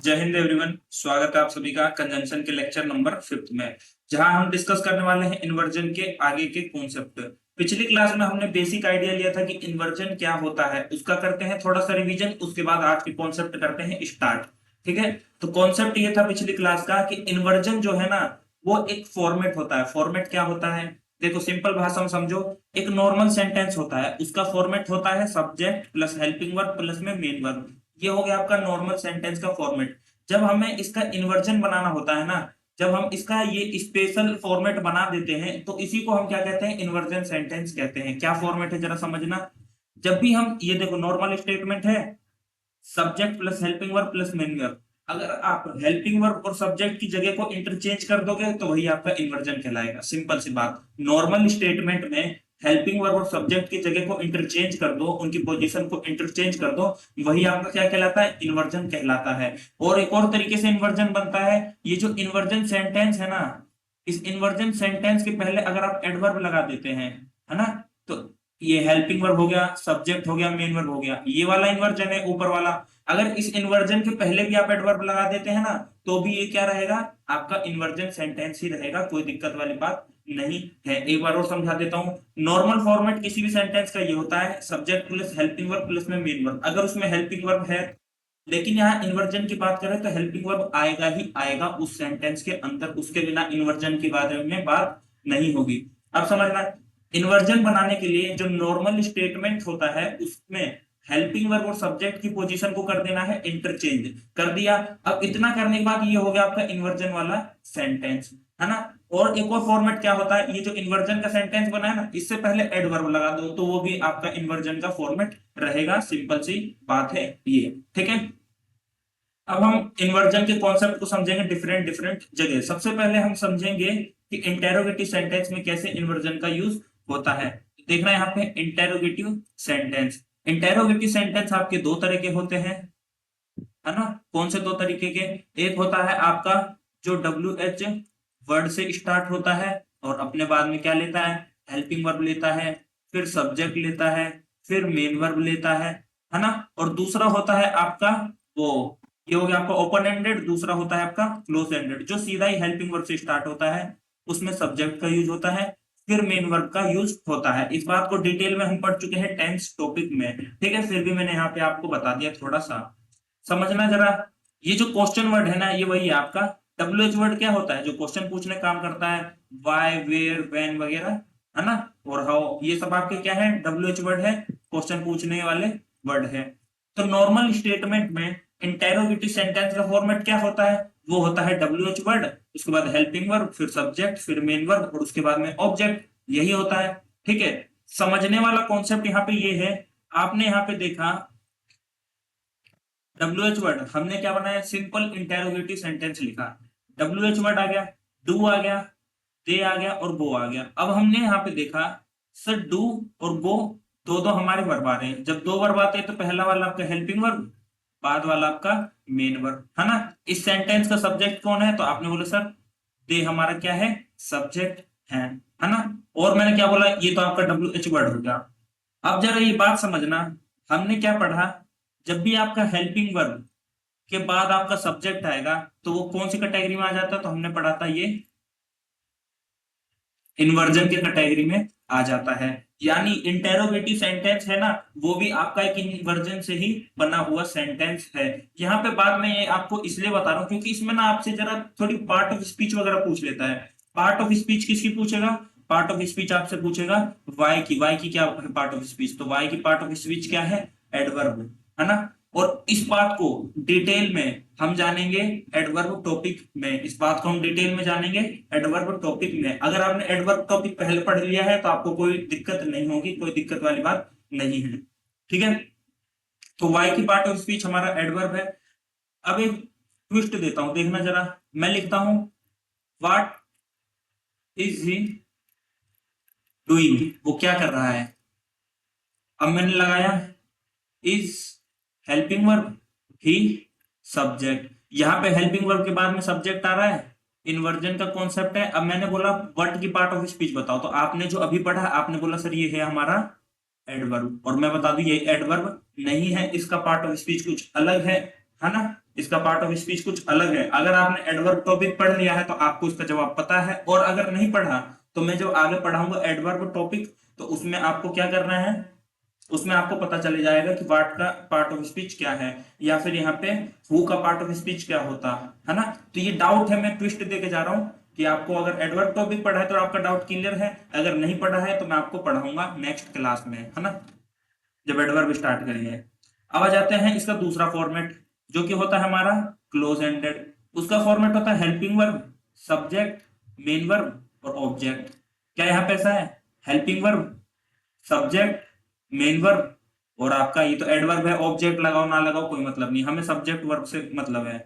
जय हिंद एवरीवन। स्वागत है आप सभी का कंजंक्शन के लेक्चर नंबर 5 में, जहां हम डिस्कस करने वाले हैं इन्वर्जन के आगे के कॉन्सेप्ट। पिछली क्लास में हमने बेसिक आइडिया लिया था कि इन्वर्जन क्या होता है, उसका करते हैं थोड़ा सा रिवीजन, उसके बाद आज के कॉन्सेप्ट करते हैं स्टार्ट। ठीक है, तो कॉन्सेप्ट ये था पिछली क्लास का कि इन्वर्जन जो है ना, वो एक फॉर्मेट होता है। फॉर्मेट क्या होता है, देखो सिंपल भाषा में समझो। एक नॉर्मल सेंटेंस होता है, उसका फॉर्मेट होता है subject plus helping verb plus में मेन वर्ब। ये हो गया आपका नॉर्मल सेंटेंस का फॉर्मेट। जब हमें इसका इन्वर्जन बनाना होता है ना, जब हम इसका ये स्पेशल फॉर्मेट बना देते हैं, तो इसी को हम क्या कहते हैं, इन्वर्जन सेंटेंस कहते हैं। क्या फॉर्मेट है जरा समझना। जब भी हम ये देखो, नॉर्मल स्टेटमेंट है subject plus helping verb plus main verb. अगर आप हेल्पिंग वर्ब और सब्जेक्ट की जगह को इंटरचेंज कर दोगे तो वही आपका इन्वर्जन कहलाएगा। सिंपल सी बात, नॉर्मल स्टेटमेंट में हेल्पिंग वर्ब और सब्जेक्ट की जगह को इंटरचेंज कर दो, उनकी पोजीशन को इंटरचेंज कर दो, वही आपका क्या कहलाता है, इन्वर्जन कहलाता है। और एक और तरीके से इन्वर्जन बनता है, ये जो इन्वर्जन सेंटेंस है ना, इस इन्वर्जन सेंटेंस के पहले अगर आप एडवर्ब लगा देते हैं, है ना, तो ये हेल्पिंग वर्ब हो गया, सब्जेक्ट हो गया, मेन वर्ब हो गया, ये वाला इन्वर्जन है ऊपर वाला। अगर इस इन्वर्जन के पहले भी आप एडवर्ब लगा देते हैं ना, तो भी ये क्या रहेगा, आपका इन्वर्जन सेंटेंस ही रहेगा, कोई दिक्कत वाली बात नहीं है। एक बार और समझा देता हूं। नॉर्मल फॉर्मेट किसी भी सेंटेंस का ये होता है, subject plus helping verb plus में मेन वर्ब। अगर उसमें हेल्पिंग वर्ब है, लेकिन यहाँ इन्वर्जन की बात करें तो हेल्पिंग वर्ब आएगा ही आएगा उस सेंटेंस के अंदर, उसके बिना इन्वर्जन के बारे में बात नहीं होगी। अब समझना, इन्वर्जन बनाने के लिए जो नॉर्मल स्टेटमेंट होता है उसमें हेल्पिंग वर्ब और सब्जेक्ट की पोजीशन को कर देना है इंटरचेंज। कर दिया। अब इतना करने के बाद ये हो गया आपका इन्वर्जन वाला सेंटेंस, है ना। और एक और फॉर्मेट क्या होता है, ये जो इन्वर्जन का सेंटेंस बना है ना, इससे पहले एडवर्ब लगा दो तो वो भी आपका इन्वर्जन का फॉर्मेट रहेगा। सिंपल सी बात है ये। ठीक है, अब हम इन्वर्जन के कॉन्सेप्ट को समझेंगे डिफरेंट डिफरेंट जगह। सबसे पहले हम समझेंगे कि इंटेरोगेटिव सेंटेंस में कैसे इन्वर्जन का यूज होता है। देखना यहाँ पे इंटेरोगेटिव सेंटेंस। इंटेरोगेटिव सेंटेंस आपके दो तरह के होते हैं, है ना। कौन से दो तरीके के, एक होता है आपका जो WH वर्ड से स्टार्ट होता है और अपने बाद में क्या लेता है, हेल्पिंग वर्ब लेता है, फिर सब्जेक्ट लेता है, फिर मेन वर्ब लेता है ना। और दूसरा होता है आपका वो, ये हो गया आपका ओपन एंडेड। दूसरा होता है आपका क्लोज एंडेड, जो सीधा ही हेल्पिंग वर्ब से स्टार्ट होता है, उसमें सब्जेक्ट का यूज होता है, फिर मेन वर्ब का यूज होता है। इस बात को डिटेल में हम पढ़ चुके हैं टेंस टॉपिक में, ठीक है, फिर भी मैंने यहाँ पे आपको बता दिया थोड़ा सा समझना जरा। ये जो क्वेश्चन वर्ड है ना, ये वही है आपका। WH वर्ड क्या होता है, जो क्वेश्चन पूछने काम करता है, वाई वेयर व्हेन वगैरह, है ना, और हाउ, ये सब आपके क्या है, WH वर्ड है, क्वेश्चन पूछने वाले वर्ड है। तो नॉर्मल स्टेटमेंट में इंटेरोगेटिव सेंटेंस का फॉर्मेट क्या होता है, वो होता है WH वर्ड, उसके बाद हेल्पिंग वर्ब, फिर सब्जेक्ट, फिर मेन वर्ब और उसके बाद में ऑब्जेक्ट, यही होता है। ठीक है, समझने वाला कॉन्सेप्ट यहाँ पे ये है। आपने यहाँ पे देखा WH वर्ड हमने क्या बनाया, सिंपल इंटेरोगेटिव सेंटेंस लिखा। WH वर्ड आ गया, डू आ गया, दे आ गया और वो आ गया। अब हमने यहाँ पे देखा सर, डू और वो दो दो हमारे वर्ब आ रहे हैं। जब दो वर्ब आते हैं तो पहला वाला आपका हेल्पिंग वर्ब, बाद वाला आपका मेन वर्ब, है ना। इस सेंटेंस का सब्जेक्ट कौन है, तो आपने बोला सर दे हमारा क्या है, सब्जेक्ट है ना। और मैंने क्या बोला, ये तो आपका WH वर्ड हो गया। अब जरा ये बात समझना, हमने क्या पढ़ा, जब भी आपका हेल्पिंग वर्ब के बाद आपका सब्जेक्ट आएगा तो वो कौन सी कैटेगरी में आ जाता है, तो हमने पढ़ा था ये इन्वर्जन के कैटेगरी में आ जाता है। यानी इंटेरोगेटिव सेंटेंस है ना, वो भी आपका एक इन्वर्जन से ही बना हुआ सेंटेंस है। यहाँ पे बाद में ये आपको इसलिए बता रहा हूँ क्योंकि इसमें ना आपसे जरा थोड़ी पार्ट ऑफ स्पीच वगैरह पूछ लेता है। पार्ट ऑफ स्पीच किसकी पूछेगा, पार्ट ऑफ स्पीच आपसे पूछेगा वाई की क्या है पार्ट ऑफ स्पीच, तो वाई की पार्ट ऑफ स्पीच क्या है, एडवर्ब, है ना। और इस बात को डिटेल में हम जानेंगे एडवर्ब टॉपिक में, इस बात को हम डिटेल में जानेंगे एडवर्ब टॉपिक में। अगर आपने एडवर्ब टॉपिक पहले पढ़ लिया है तो आपको कोई दिक्कत नहीं होगी, कोई दिक्कत वाली बात नहीं है। ठीक है, तो वाई की पार्ट ऑफ स्पीच हमारा एडवर्ब है। अब एक ट्विस्ट देता हूं, देखना जरा। मैं लिखता हूं व्हाट इज ही डूइंग, वो क्या कर रहा है। अब मैंने लगाया is helping verb, he subject. यहाँ पे हेल्पिंग वर्ब के बाद में सब्जेक्ट आ रहा है, इन्वर्जन का कॉन्सेप्ट है। अब मैंने बोला व्हाट की पार्ट ऑफ स्पीच बताओ, तो आपने जो अभी पढ़ा आपने बोला सर ये है हमारा एडवर्ब, और मैं बता दूं ये एडवर्ब नहीं है, इसका पार्ट ऑफ स्पीच कुछ अलग है ना। इसका पार्ट ऑफ स्पीच कुछ अलग है। अगर आपने एडवर्ब टॉपिक पढ़ लिया है तो आपको इसका जवाब पता है, और अगर नहीं पढ़ा तो मैं जो आगे पढ़ाऊंगा एडवर्ब टॉपिक, तो उसमें आपको क्या करना है, उसमें आपको पता चल जाएगा कि वाट का पार्ट ऑफ स्पीच क्या है, या फिर यहाँ पे हु का पार्ट ऑफ स्पीच क्या होता है ना। तो ये डाउट है, मैं ट्विस्ट देके जा रहा हूँ कि आपको अगर एडवर्ब टॉपिक पढ़ा है तो आपका डाउट क्लियर है, अगर नहीं पढ़ा है तो मैं आपको पढ़ाऊंगा नेक्स्ट क्लास में, है ना, जब एडवर्ब स्टार्ट करेंगे। अब आ जाते हैं इसका दूसरा फॉर्मेट, जो कि होता है हमारा क्लोज एंडेड। उसका फॉर्मेट होता है helping verb, subject, main verb और ऑब्जेक्ट। क्या यहाँ पे ऐसा है, helping verb, subject, main verb और आपका ये तो एडवर्ब है, ऑब्जेक्ट लगाओ ना लगाओ कोई मतलब नहीं, हमें सब्जेक्ट वर्ब से मतलब है।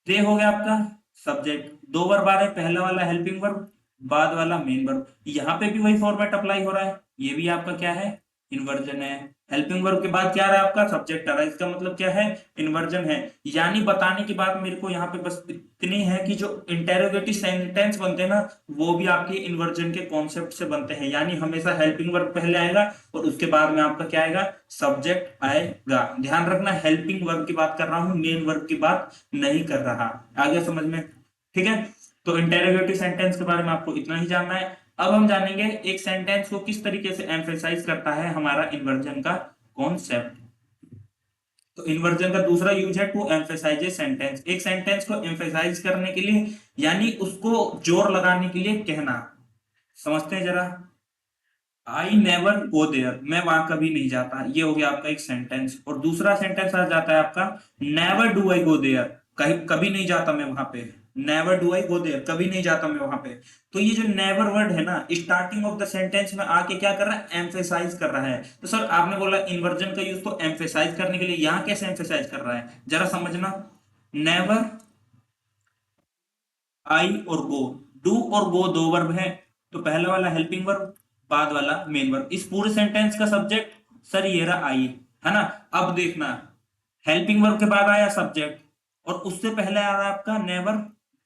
ये हो गया आपका सब्जेक्ट, दो वर्ब आ रहे, पहला वाला हेल्पिंग वर्ब, बाद वाला मेन वर्ब। यहाँ पे भी वही फॉर्मेट अप्लाई हो रहा है, ये भी आपका क्या है, इन्वर्जन है। हेल्पिंग वर्ब के बाद क्या आ रहा है आपका, सब्जेक्ट आ रहा है, इसका मतलब क्या है, इन्वर्जन है। यानी बताने की बात मेरे को यहाँ पे बस इतनी है कि जो इंटेरोगेटिव सेंटेंस बनते हैं ना, वो भी आपके इन्वर्जन के कॉन्सेप्ट से बनते हैं। यानी हमेशा हेल्पिंग वर्ब पहले आएगा और उसके बाद में आपका क्या आएगा, सब्जेक्ट आएगा। ध्यान रखना, हेल्पिंग वर्ब की बात कर रहा हूं, मेन वर्ब की बात नहीं कर रहा। आ गया समझ में, ठीक है। तो इंटेरोगेटिव सेंटेंस के बारे में आपको इतना ही जानना है। अब हम जानेंगे एक सेंटेंस को किस तरीके से एम्फेसाइज करता है हमारा इन्वर्जन का कॉन्सेप्ट। तो इन्वर्जन का दूसरा यूज है टू एम्फेसाइज ए सेंटेंस, एक सेंटेंस को एम्फेसाइज करने के लिए, यानी उसको जोर लगाने के लिए कहना। समझते हैं जरा, आई नेवर गो देयर, मैं वहां कभी नहीं जाता, ये हो गया आपका एक सेंटेंस। और दूसरा सेंटेंस आ जाता है आपका never do I go there, कहीं कभी नहीं जाता मैं वहां पे, never do I go there, कभी नहीं जाता मैं वहां पे। तो ये जो नेवर वर्ड है ना, स्टार्टिंग ऑफ द सेंटेंस में आके क्या कर रहा है, एम्फेसाइज कर रहा है। तो सर आपने बोला इन्वर्जन का यूज तो एम्फेसाइज करने के लिए, यहां कैसे एम्फेसाइज कर रहा है जरा समझना। नेवर, आई और गो, डू और गो दो वर्ब है, तो पहला वाला हेल्पिंग वर्ब, बाद वाला मेन वर्ब। इस पूरे सेंटेंस का सब्जेक्ट सर ये रहा आई, है ना। अब देखना, हेल्पिंग वर्ब के बाद आया सब्जेक्ट और उससे पहले आ रहा है आपका never,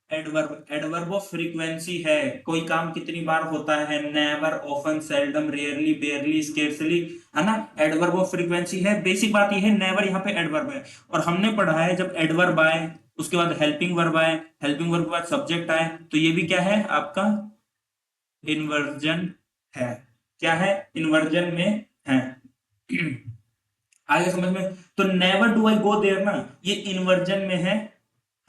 adverb. Adverb of frequency है, कोई काम कितनी बार होता है, never, often, seldom, rarely, बेयरली, scarcely, है ना। एडवर्ब ऑफ फ्रीक्वेंसी है, बेसिक बात ये है, नेवर यहाँ पे एडवर्ब है। और हमने पढ़ा है जब एडवर्ब आए उसके बाद हेल्पिंग वर्ब आए, हेल्पिंग वर्ब के बाद सब्जेक्ट आए, तो ये भी क्या है आपका इन्वर्जन है। क्या है, इन्वर्जन में है। आगे समझ में। तो never do I go there ना, ये इन्वर्जन में है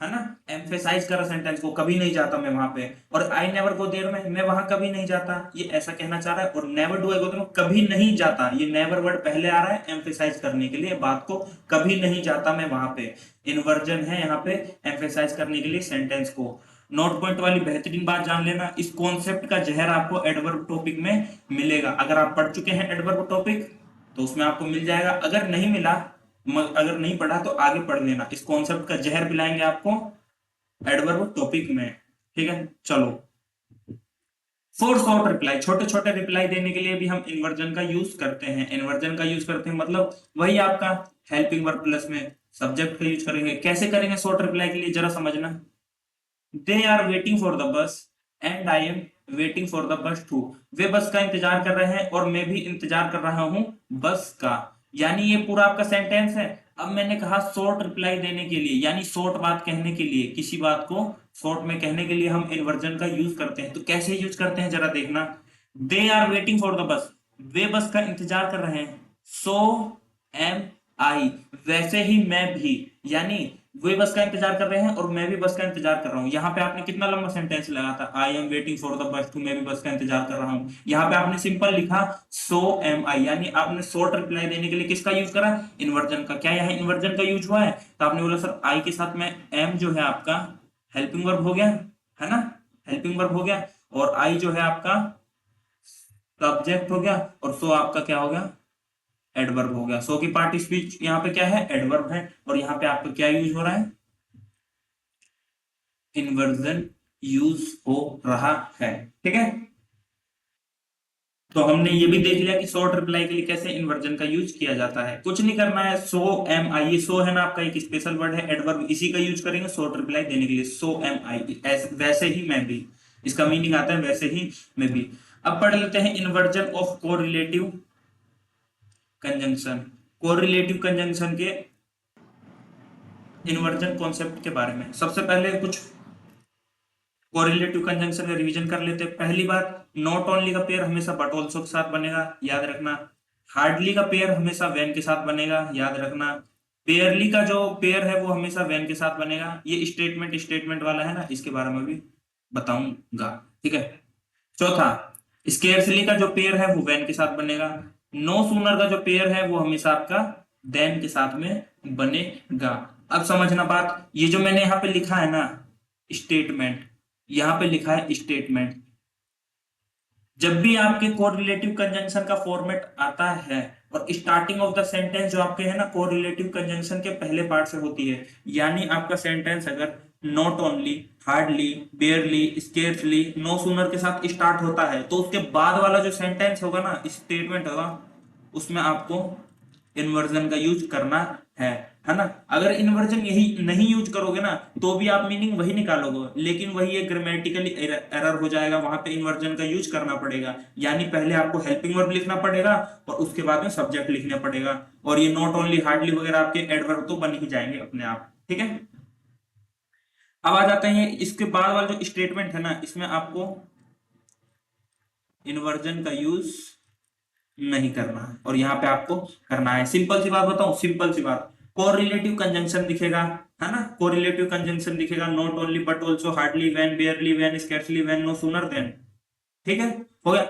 ना, एम्फेसाइज कर सेंटेंस को, कभी नहीं जाता मैं वहां पे। और आई नेवर गो देयर में मैं वहां कभी नहीं जाता, ये ऐसा कहना चाह रहा है। और never do I go there कभी नहीं जाता, ये नेवर वर्ड पहले आ रहा है एम्फेसाइज करने के लिए बात को, कभी नहीं जाता मैं वहां पे। इन्वर्जन है यहाँ पे एम्फेसाइज करने के लिए सेंटेंस को। नोट पॉइंट वाली बेहतरीन बात जान लेना, इस कॉन्सेप्ट का जहर आपको एडवर्ब टॉपिक में मिलेगा। अगर आप पढ़ चुके हैं एडवर्ब टॉपिक तो उसमें आपको मिल जाएगा, अगर नहीं मिला, अगर नहीं पढ़ा तो आगे पढ़ लेना, इस कॉन्सेप्ट का जहर पिलाएंगे आपको एडवर्ब टॉपिक में, ठीक है। चलो, फोर शॉर्ट रिप्लाई, छोटे छोटे रिप्लाई देने के लिए भी हम इन्वर्जन का यूज करते हैं। इन्वर्जन का यूज करते हैं मतलब वही आपका हेल्पिंग वर्ब प्लस में सब्जेक्ट का यूज करेंगे। कैसे करेंगे शॉर्ट रिप्लाई के लिए जरा समझना। They are waiting for the bus and I am waiting for the bus too, वे बस का इंतजार कर रहे हैं और मैं भी इंतजार कर रहा हूं बस का। यानी ये पूरा आपका सेंटेंस है। अब मैंने कहा शॉर्ट रिप्लाई देने के लिए, यानी शॉर्ट बात कहने के लिए, किसी बात को शॉर्ट में कहने के लिए हम इन्वर्जन का यूज करते हैं। तो कैसे यूज करते हैं जरा देखना। They are waiting for the bus, वे बस का इंतजार कर रहे हैं। सो एम आई, वैसे ही मैं भी, यानी वे बस का इंतजार कर रहे हैं और मैं भी बस का इंतजार कर रहा हूं। यहाँ पे आपने कितना लंबा सेंटेंस लगा था, I am waiting for the bus too, मैं भी बस का इंतजार कर रहा हूं। यहाँ पे आपने सिंपल लिखा सो एम आई, यानी आपने शॉर्ट रिप्लाई देने के लिए किसका यूज करा, इन्वर्जन का। क्या यहाँ इन्वर्जन का यूज हुआ है, तो आपने बोला सर आई के साथ में एम जो है आपका हेल्पिंग वर्ब हो गया, है ना, हेल्पिंग वर्ब हो गया, और आई जो है आपका सब्जेक्ट हो गया, और सो आपका क्या हो गया, एडवर्ब हो गया। सो की पार्ट स्पीच यहाँ पे क्या है, एडवर्ब है। और यहाँ पे आपका क्या यूज हो रहा है, इन्वर्जन यूज हो रहा है, ठीक है। तो हमने ये भी देख लिया कि शॉर्ट रिप्लाई के लिए कैसे इन्वर्जन का यूज किया जाता है। कुछ नहीं करना है, सो एम आई, ये सो है ना आपका एक स्पेशल वर्ड है एडवर्ब, इसी का यूज करेंगे शॉर्ट रिप्लाई देने के लिए। सो एम आई, वैसे ही मैं भी, इसका मीनिंग आता है वैसे ही मैं भी। अब पढ़ लेते हैं inversion of correlative conjunction. Correlative conjunction के इन्वर्जन कॉन्सेप्ट के बारे में। सबसे पहले कुछ कोरिलेटिव कंजंक्शन का रिवीजन कर लेते हैं। पहली बात, नॉट ओनली का पेयर हमेशा बट ऑल्सो के साथ बनेगा, याद रखना। हार्डली का पेयर हमेशा व्हेन के साथ बनेगा, याद रखना। पेयरली का जो पेयर है वो हमेशा व्हेन के साथ बनेगा। ये स्टेटमेंट वाला है ना, इसके बारे में भी बताऊंगा, ठीक है। चौथा, स्केर्सली का जो पेयर है वो व्हेन के साथ बनेगा। नो सूनर का जो पेयर है वो हमेशा आपका देन के साथ में बनेगा। अब समझना बात, ये जो मैंने यहाँ पे लिखा है ना स्टेटमेंट, यहाँ पे लिखा है स्टेटमेंट। जब भी आपके कोरिलेटिव कंजंक्शन का फॉर्मेट आता है और स्टार्टिंग ऑफ द सेंटेंस जो आपके है ना कोरिलेटिव कंजंक्शन के पहले पार्ट से होती है, यानी आपका सेंटेंस अगर not only, hardly, barely, scarcely, no sooner के साथ स्टार्ट होता है, तो उसके बाद वाला जो सेंटेंस होगा ना, स्टेटमेंट होगा, उसमें आपको इन्वर्जन का यूज करना है ना। अगर इन्वर्जन यही नहीं यूज करोगे ना, तो भी आप मीनिंग वही निकालोगे, लेकिन वही एक ग्रामेटिकली एरर हो जाएगा, वहां पे इन्वर्जन का यूज करना पड़ेगा। यानी पहले आपको हेल्पिंग वर्ब लिखना पड़ेगा और उसके बाद में सब्जेक्ट लिखना पड़ेगा। और ये नॉट ओनली, हार्डली वगैरह आपके एडवर्ब तो बन ही जाएंगे अपने आप, ठीक है। अब आ जाते हैं इसके बाद वाला जो स्टेटमेंट है ना, इसमें आपको इन्वर्जन का यूज नहीं करना है और यहाँ पे आपको करना है। सिंपल सी बात बताऊं, सिंपल सी बात, कोरिलेटिव कंजंक्शन दिखेगा, है ना, कोरिलेटिव कंजंक्शन दिखेगा, not only but also, hardly, when, barely, when, scarcely, when, no sooner than, ठीक है, हो गया।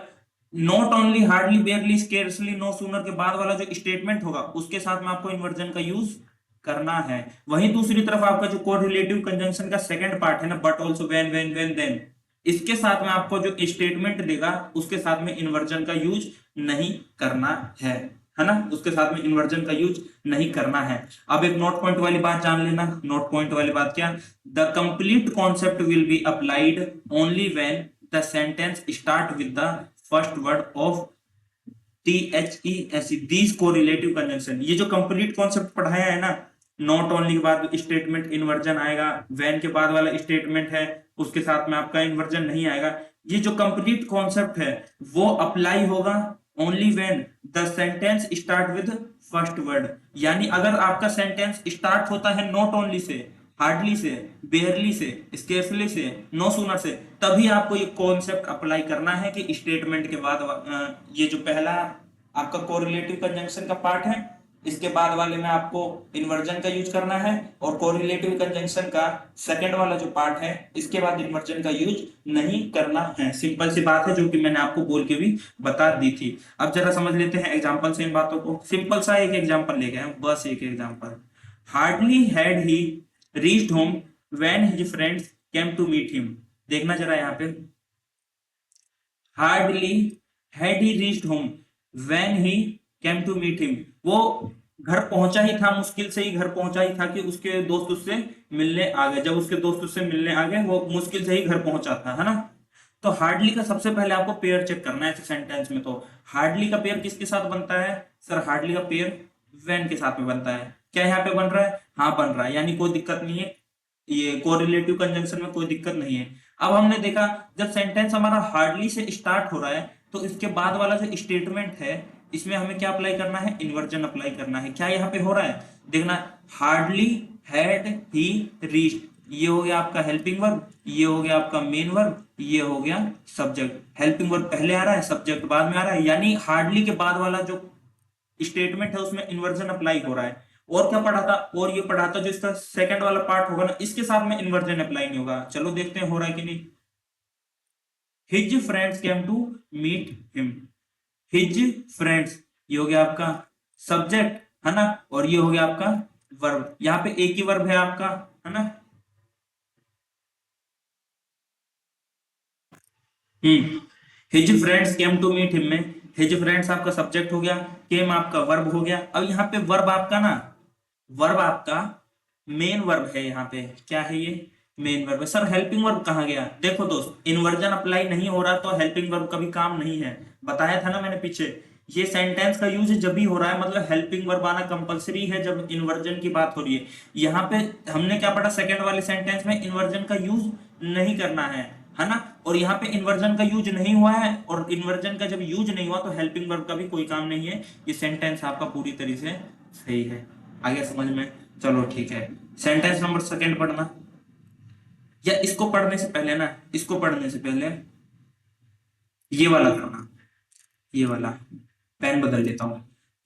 Not only, hardly, barely, scarcely, no sooner के बाद वाला जो स्टेटमेंट होगा उसके साथ में आपको इन्वर्जन का यूज करना है। वहीं दूसरी तरफ आपका जो कोरिलेटिव कंजंक्शन का सेकंड पार्ट है ना, but also, when, when, when, than, इसके साथ में आपको जो स्टेटमेंट देगा उसके साथ में इन्वर्जन का यूज नहीं करना है ना, उसके साथ में इन्वर्जन का यूज नहीं करना है। अब एक नोट पॉइंट वाली बात जान लेना। नोट पॉइंट वाली बात क्या, the complete concept will be applied only when the sentence start with the first word of THESE, these correlative conjunction. ये जो कंप्लीट कॉन्सेप्ट पढ़ाया है ना, नॉट ओनली के बाद स्टेटमेंट इन्वर्जन आएगा, व्हेन के बाद वाला स्टेटमेंट है उसके साथ में आपका इन्वर्जन नहीं आएगा। ये जो कंप्लीट कॉन्सेप्ट है वो अप्लाई होगा only when the sentence start with first word. यानी अगर आपका सेंटेंस स्टार्ट होता है नॉट ओनली से, हार्डली से, बेयरली से, स्केर्सली से, नो सूनर से, तभी आपको ये कॉन्सेप्ट अप्लाई करना है कि स्टेटमेंट के बाद ये जो पहला आपका कोरिलेटिव कंजंक्शन का पार्ट है, इसके बाद वाले में आपको इन्वर्जन का यूज करना है, और कोरिलेटिव कंजंक्शन का सेकंड वाला जो पार्ट है इसके बाद इन्वर्जन का यूज नहीं करना है। सिंपल सी बात है जो कि मैंने आपको बोल के भी बता दी थी। अब जरा समझ लेते हैं एग्जांपल से इन बातों को। सिंपल सा एक एग्जांपल ले गए, बस एक example. Hardly had he reached home when his friends came to meet him. देखना जरा यहाँ पे, hardly had he reached home when he came to meet him, वो घर पहुंचा ही था, मुश्किल से ही घर पहुंचा ही था कि उसके दोस्त उससे मिलने आ गए। जब उसके दोस्त उससे मिलने आ गए, वो मुश्किल से ही घर पहुंचा था, है ना। तो हार्डली का सबसे पहले आपको पेयर चेक करना है सेंटेंस में। तो हार्डली का पेयर किसके साथ बनता है सर? हार्डली का पेयर व्हेन के साथ में बनता है। क्या यहाँ पे बन रहा है? हाँ बन रहा है, यानी कोई दिक्कत नहीं है, ये कोरिलेटिव कंजंक्शन में कोई दिक्कत नहीं है। अब हमने देखा जब सेंटेंस हमारा हार्डली से स्टार्ट हो रहा है तो इसके बाद वाला जो स्टेटमेंट है इसमें हमें क्या अप्लाई करना है? इन्वर्जन अप्लाई करना है। क्या यहाँ पे हो रहा है? देखना, हार्डली हैड ही रीच्ड, ये हो गया आपका हेल्पिंग वर्ब, ये हो गया आपका मेन वर्ब, ये हो गया सब्जेक्ट। हेल्पिंग वर्ब पहले आ रहा है, सब्जेक्ट बाद में आ रहा है, यानी हार्डली के बाद वाला जो स्टेटमेंट है उसमें इन्वर्जन अप्लाई हो रहा है। और क्या पढ़ा था? और ये पढ़ा था जो इसका सेकंड वाला पार्ट होगा ना, इसके साथ में इन्वर्जन अप्लाई नहीं होगा। चलो देखते हैं हो रहा है कि नहीं। His friends came to meet him, his friends, ये हो गया आपका सब्जेक्ट, है ना, और ये हो गया आपका वर्ब। यहाँ पे एक ही वर्ब है आपका, है ना। His friends came to meet him में हिज फ्रेंड्स आपका सब्जेक्ट हो गया, केम आपका वर्ब हो गया। अब यहाँ पे वर्ब आपका ना, वर्ब आपका मेन वर्ब है। यहाँ पे क्या है? ये मेन वर्ब है। सर हेल्पिंग वर्ब कहाँ गया? देखो दोस्त, इन्वर्जन अप्लाई नहीं हो रहा तो हेल्पिंग वर्ब का भी काम नहीं है, बताया था ना मैंने पीछे। ये सेंटेंस का यूज जब भी हो रहा है, मतलब हेल्पिंग वर्ब आना कंपलसरी है जब इन्वर्जन की बात हो रही है। यहाँ पे हमने क्या पढ़ा? सेकंड वाले सेंटेंस में इन्वर्जन का यूज नहीं करना है ना। और यहाँ पे इन्वर्जन का यूज नहीं हुआ है, और इन्वर्जन का जब यूज नहीं हुआ तो हेल्पिंग वर्ब का भी कोई काम नहीं है। ये सेंटेंस आपका पूरी तरह से सही है। आगे समझ में? चलो ठीक है। सेंटेंस नंबर सेकंड पढ़ना, या इसको पढ़ने से पहले ना, इसको पढ़ने से पहले ये वाला करना, ये वाला पेन बदल लेता हूं।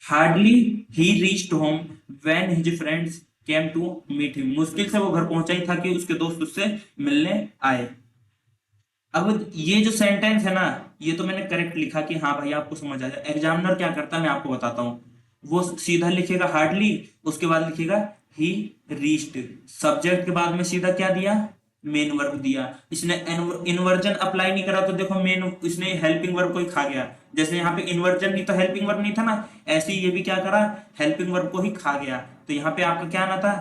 Hardly he reached home when his friends came to meet him, मुश्किल से वो घर पहुंचा ही था कि उसके दोस्त उससे मिलने आए। अब ये जो सेंटेंस है ना, ये तो मैंने करेक्ट लिखा कि हाँ भाई आपको समझ आ जाए। एग्जामिनर क्या करता है मैं आपको बताता हूँ, वो सीधा लिखेगा हार्डली, उसके बाद लिखेगा ही रीच्ड, सब्जेक्ट के बाद में सीधा क्या दिया, मेन वर्ब दिया। इसने इन्वर्जन अप्लाई नहीं करा तो देखो मेन, इसने हेल्पिंग वर्ब को ही खा गया। जैसे यहाँ पे इन्वर्जन नहीं तो हेल्पिंग वर्ब नहीं था ना, ऐसे ही ये भी क्या करा, हेल्पिंग वर्ब को ही खा गया। तो यहाँ पे आपका क्या आना था,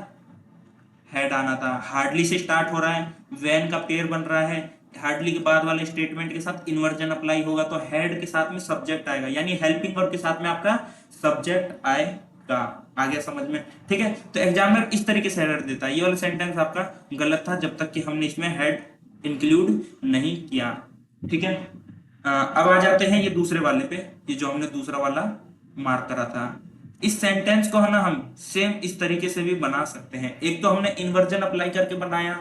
हेड आना था। हार्डली से स्टार्ट हो रहा है, वैन का पेयर बन रहा है, हार्डली के बाद वाले स्टेटमेंट के साथ इन्वर्जन अप्लाई होगा तो हेड के साथ में सब्जेक्ट आएगा, यानी हेल्पिंग वर्ब के साथ में आपका सब्जेक्ट आएगा। आ गया समझ में? ठीक है, तो एग्जामिनर इस तरीके से एरर देता है। ये वाला सेंटेंस आपका गलत था जब तक कि हमने इसमें हेड इंक्लूड नहीं किया। ठीक है, अब आ जाते हैं ये दूसरे वाले पे, ये जो हमने दूसरा वाला मार्क करा था। इस सेंटेंस को है ना हम सेम इस तरीके से भी बना सकते हैं। एक तो हमने इन्वर्जन अप्लाई करके बनाया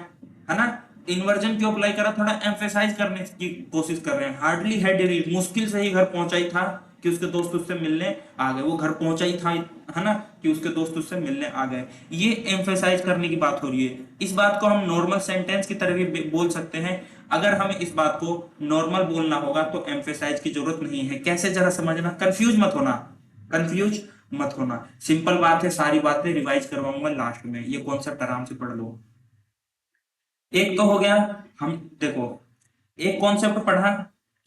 है ना, इन्वर्जन क्यों अप्लाई करा, थोड़ा एम्फेसाइज करने की कोशिश कर रहे हैं। हार्डली हैड रीच, मुश्किल से ही घर पहुंचा ही था कि उसके दोस्त उससे मिलने आ गए, वो घर पहुंचा ही था है ना कि उसके दोस्त उससे मिलने आ गए। ये एम्फेसाइज करने की बात हो रही है। इस बात को हम नॉर्मल सेंटेंस की तरह भी बोल सकते हैं। अगर हमें इस बात को नॉर्मल बोलना होगा तो एम्फेसाइज की जरूरत नहीं है। कैसे, जरा समझना, कंफ्यूज मत होना, कंफ्यूज मत होना। सिंपल बात है, सारी बातें रिवाइज करवाऊंगा लास्ट में, ये कॉन्सेप्ट आराम से पढ़ लो। एक तो हो गया, हम देखो एक कॉन्सेप्ट पढ़ा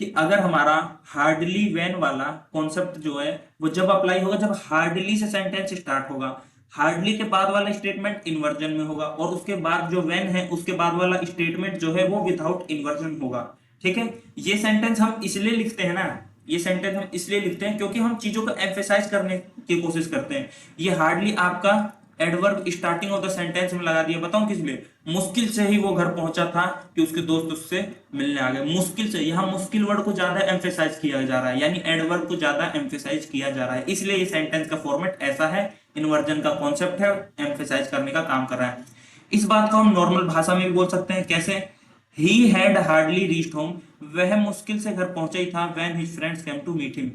कि अगर हमारा हार्डली वेन वाला कॉन्सेप्ट जो है वो जब अप्लाई होगा जब हार्डली से सेंटेंस स्टार्ट होगा, हार्डली के बाद वाला स्टेटमेंट इन्वर्जन में होगा और उसके बाद जो वेन है उसके बाद वाला स्टेटमेंट जो है वो विदाउट इन्वर्जन होगा। ठीक है, ये सेंटेंस हम इसलिए लिखते हैं ना, ये सेंटेंस हम इसलिए लिखते हैं क्योंकि हम चीजों को एम्फेसाइज करने की कोशिश करते हैं। ये हार्डली आपका adverb starting of the sentence में लगा दिया, बताऊं किस लिए, मुश्किल से ही वो घर पहुंचा था कि उसके दोस्त उससे मिलने आ गए। मुश्किल से, यहाँ मुश्किल वर्ड को ज्यादा एम्फेसाइज किया जा रहा है, यानी एडवर्ब को ज्यादा एम्फेसाइज किया जा रहा है, इसलिए ये सेंटेंस का फॉर्मेट ऐसा है। इन्वर्जन का कॉन्सेप्ट है, एम्फेसाइज करने का काम कर रहा है। इस बात को हम नॉर्मल भाषा में भी बोल सकते हैं, कैसे, he had hardly reached home, वह मुश्किल से घर पहुंचा ही था, when his friends came to meet him.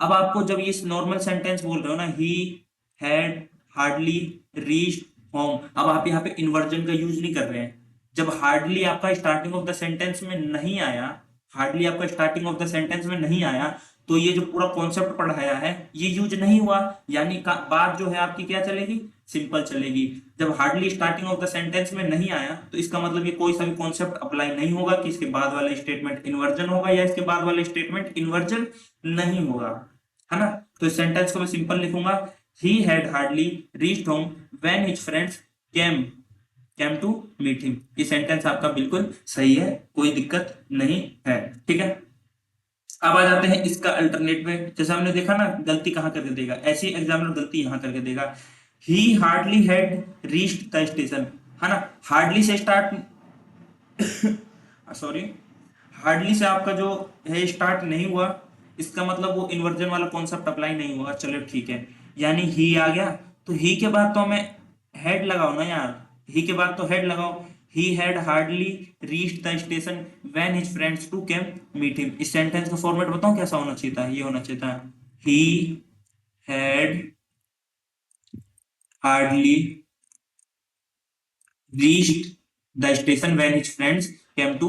अब आपको जब ये नॉर्मल सेंटेंस बोल रहे हो ना, ही हैड हार्डली रीच्ड होम, अब आप यहाँ पे इन्वर्जन का यूज नहीं कर रहे हैं। जब हार्डली आपका स्टार्टिंग ऑफ द सेंटेंस में नहीं आया, हार्डली आपका स्टार्टिंग ऑफ द सेंटेंस में नहीं आया, तो ये जो पूरा कॉन्सेप्ट पढ़ाया है ये यूज नहीं हुआ, यानी बात जो है आपकी क्या चलेगी, सिंपल चलेगी। जब hardly starting of the sentence में नहीं आया तो इसका मतलब ये कोई सा भी कॉन्सेप्ट अप्लाई नहीं होगा कि इसके बाद वाला स्टेटमेंट इन्वर्जन होगा या इसके बाद वाला स्टेटमेंट इन्वर्जन नहीं होगा, है ना। तो इस सेंटेंस को मैं सिंपल लिखूंगा, he had hardly reached home when his friends came to meet him। ये सेंटेंस आपका बिल्कुल सही है, कोई दिक्कत नहीं है। ठीक है, अब आ जाते हैं इसका अल्टरनेट में। जैसे हमने देखा ना गलती कहाँ करके देगा, ऐसी एग्जामिनर गलती यहाँ करके देगा, he hardly had reached the station, है ना। हार्डली से स्टार्ट सॉरी, हार्डली से आपका जो है स्टार्ट नहीं हुआ, इसका मतलब वो इन्वर्जन वाला कॉन्सेप्ट अप्लाई नहीं हुआ। चलो ठीक है, यानी ही आ गया, तो ही के बाद तो हमें हेड लगाओ ना यार, ही के बाद तो हेड लगाओ। He had hardly reached the station when his friends to came meet him. इस सेंटेंस का फॉर्मेट बताऊं कैसा होना चाहिए था, ये होना चाहिए था, he had hardly reached the station when his friends came to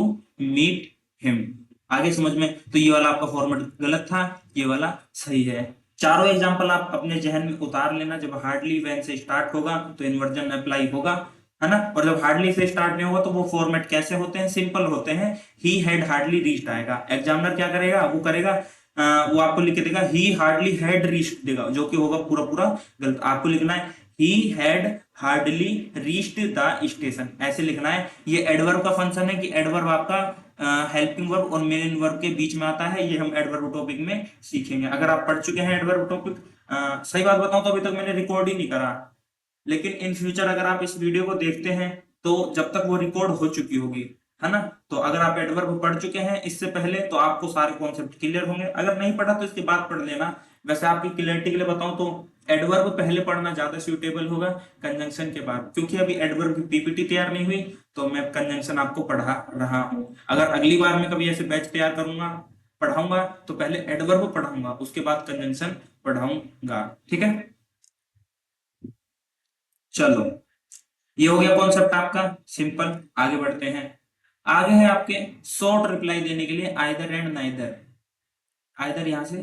meet him। आगे समझ में? तो ये वाला आपका फॉर्मेट गलत था, ये वाला सही है। चारों एग्जांपल आप अपने जहन में उतार लेना। जब हार्डली वैन से स्टार्ट होगा तो इन्वर्जन अप्लाई होगा, है ना। और जब हार्डली से स्टार्ट नहीं होगा तो वो फॉर्मेट कैसे होते हैं, सिंपल होते हैं, ही हैड हार्डली रीच्ड आएगा। एग्जामिनर क्या करेगा, वो करेगा वो आपको लिख के देगा ही हार्डली हैड रीच्ड देगा, जो कि होगा पूरा पूरा गलत। आपको लिखना है ही had hardly reached the station, ऐसे लिखना है। ये एडवर्ब का फंक्शन है कि एडवर्ब आपका हेल्पिंग वर्ब और मेन वर्ब के बीच में आता है। ये हम एडवर्ब टॉपिक में सीखेंगे। अगर आप पढ़ चुके हैं एडवर्ब टॉपिक, सही बात बताऊं तो अभी तक मैंने रिकॉर्ड ही नहीं करा, लेकिन इन फ्यूचर अगर आप इस वीडियो को देखते हैं तो जब तक वो रिकॉर्ड हो चुकी होगी, है ना। तो अगर आप एडवर्ब पढ़ चुके हैं इससे पहले तो आपको सारे कॉन्सेप्ट क्लियर होंगे। अगर नहीं पढ़ा तो इसके बाद पढ़ लेना। वैसे आपकी क्लियरिटी के लिए बताऊं तो एडवर्ब पहले पढ़ना ज्यादा सूटेबल होगा कंजंक्शन के बाद, क्योंकि अभी एडवर्ब की पीपीटी तैयार नहीं हुई तो मैं कंजंक्शन आपको पढ़ा रहा हूं। अगर अगली बार मैं कभी ऐसे बैच तैयार करूंगा पढ़ाऊंगा तो पहले एडवर्ब पढ़ाऊंगा, उसके बाद कंजंक्शन पढ़ाऊंगा, ठीक है। चलो, ये हो गया कॉन्सेप्ट आपका सिंपल। आगे बढ़ते हैं। आगे है आपके शॉर्ट रिप्लाई देने के लिए आइदर एंड नाइदर। आइदर यहां से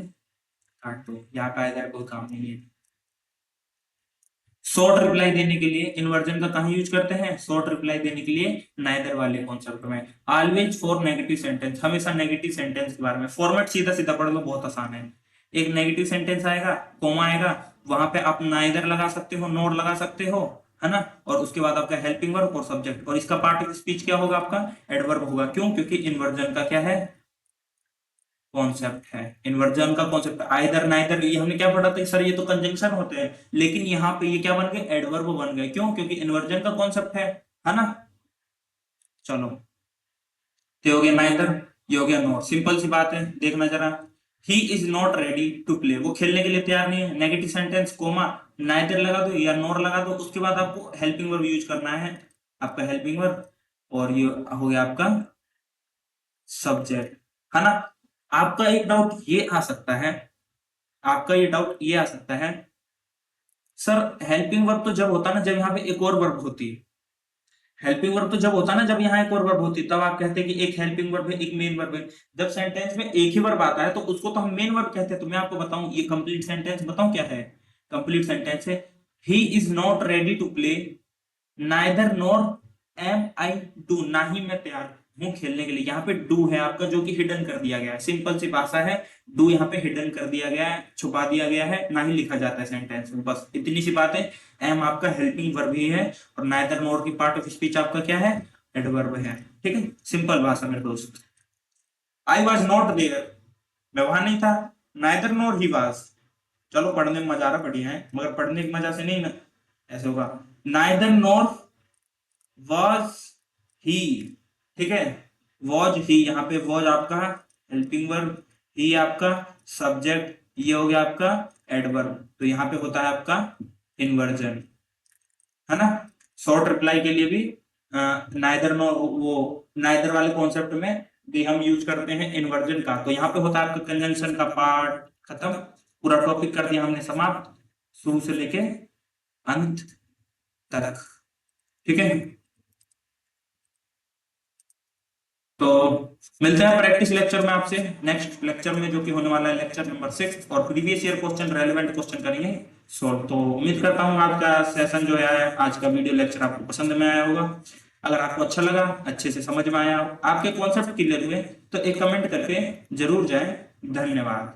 काट दो, यहाँ का आइदर कोई काम नहीं है। शॉर्ट रिप्लाई देने के लिए इन्वर्जन का कहां यूज करते हैं? शॉर्ट रिप्लाई देने के लिए नाइदर वाले कॉन्सेप्ट में। ऑलवेज फॉर नेगेटिव सेंटेंस, हमेशा नेगेटिव सेंटेंस के बारे में। फॉर्मेट सीधा सीधा पढ़ लो, बहुत आसान है। एक नेगेटिव सेंटेंस आएगा, कोमा आएगा, वहां पे आप नाइदर लगा सकते हो, नॉट लगा सकते हो, है ना। और उसके बाद आपका हेल्पिंग वर्ब और सब्जेक्ट, और इसका पार्ट ऑफ स्पीच क्या होगा? आपका एडवर्ब होगा। क्यों? क्योंकि इन्वर्जन का क्या है? कॉन्सेप्ट है। इन्वर्जन का कॉन्सेप्ट आइदर नाइदर, ये हमने क्या पढ़ा था सर? ये तो कंजंक्शन होते हैं, लेकिन यहाँ पे ये क्या बन गए? एडवर्ब बन गए। क्यों? क्योंकि इन्वर्जन का कॉन्सेप्ट है ना। चलो, तो हो गया नाइदर, ये हो गया नॉट। सिंपल सी बात है, देखना जरा। He is not ready to play, वो खेलने के लिए तैयार नहीं है। नेगेटिव सेंटेंस, कोमा, नाइदर लगा दो या नॉट लगा दो, उसके बाद आपको हेल्पिंग वर्ब यूज करना है, आपका हेल्पिंग वर्ब, और ये हो गया आपका सब्जेक्ट, है ना। आपका एक डाउट ये आ सकता है, आपका ये डाउट ये आ सकता है, सर हेल्पिंग वर्ब तो जब होता है ना जब यहाँ पे एक और वर्ब होती है। हेल्पिंग वर्ब तो जब होता है ना जब यहाँ एक और वर्ब होती है, तब आप कहते हैं कि एक हेल्पिंग वर्ब है, एक मेन वर्ब है। जब सेंटेंस में एक ही वर्ब आता है तो उसको तो हम मेन वर्ब कहते हैं। तो मैं आपको बताऊं, ये कंप्लीट सेंटेंस बताऊं क्या है? कंप्लीट सेंटेंस है, he is not ready to play, neither nor am I do, ना ही मैं तैयार हूं खेलने के लिए। यहाँ पे डू है आपका, जो कि हिडन कर दिया गया है। सिंपल सी भाषा है, डू यहाँ पे हिडन कर दिया गया है, छुपा दिया गया है, ना ही लिखा जाता है सेंटेंस में। बस इतनी सी बात है। एम आपका हेल्पिंग वर्ब ही है, और नाइदर नॉर की पार्ट ऑफ स्पीच आपका क्या है? एडवर्ब है, ठीक है। सिंपल भाषा मेरे दोस्त। आई वॉज नॉट देयर, मैं वहां नहीं था। नाइदर नॉर ही वॉज, चलो पढ़ने में मजा आ रहा, बढ़िया है, मगर पढ़ने की मजा से नहीं ना ऐसे होगा। नाइदर नॉर वॉज ही, ठीक है। वॉज ही, यहाँ पे वॉज आपका हेल्पिंग वर्ब, ही आपका सब्जेक्ट, ये हो गया आपका एडवर्ब। तो यहाँ पे होता है आपका इन्वर्जन, है ना। शॉर्ट रिप्लाई के लिए भी नाइदर नो, वो नाइदर वाले कॉन्सेप्ट में भी हम यूज करते हैं इन्वर्जन का। तो यहाँ पे होता है आपका कंजंक्शन का पार्ट खत्म, पूरा टॉपिक कर दिया हमने समाप्त, शुरू से लेके अंत तक, ठीक है। तो मिलते हैं प्रैक्टिस लेक्चर में आपसे नेक्स्ट लेक्चर में, जो कि होने वाला है लेक्चर नंबर 6, और previous year question, relevant question करेंगे सॉल्व। तो उम्मीद करता हूँ आज का सेशन जो है, आज का वीडियो लेक्चर आपको पसंद में आया होगा। अगर आपको अच्छा लगा, अच्छे से समझ में आया, आपके कॉन्सेप्ट क्लियर हुए, तो एक कमेंट करके जरूर जाए। धन्यवाद।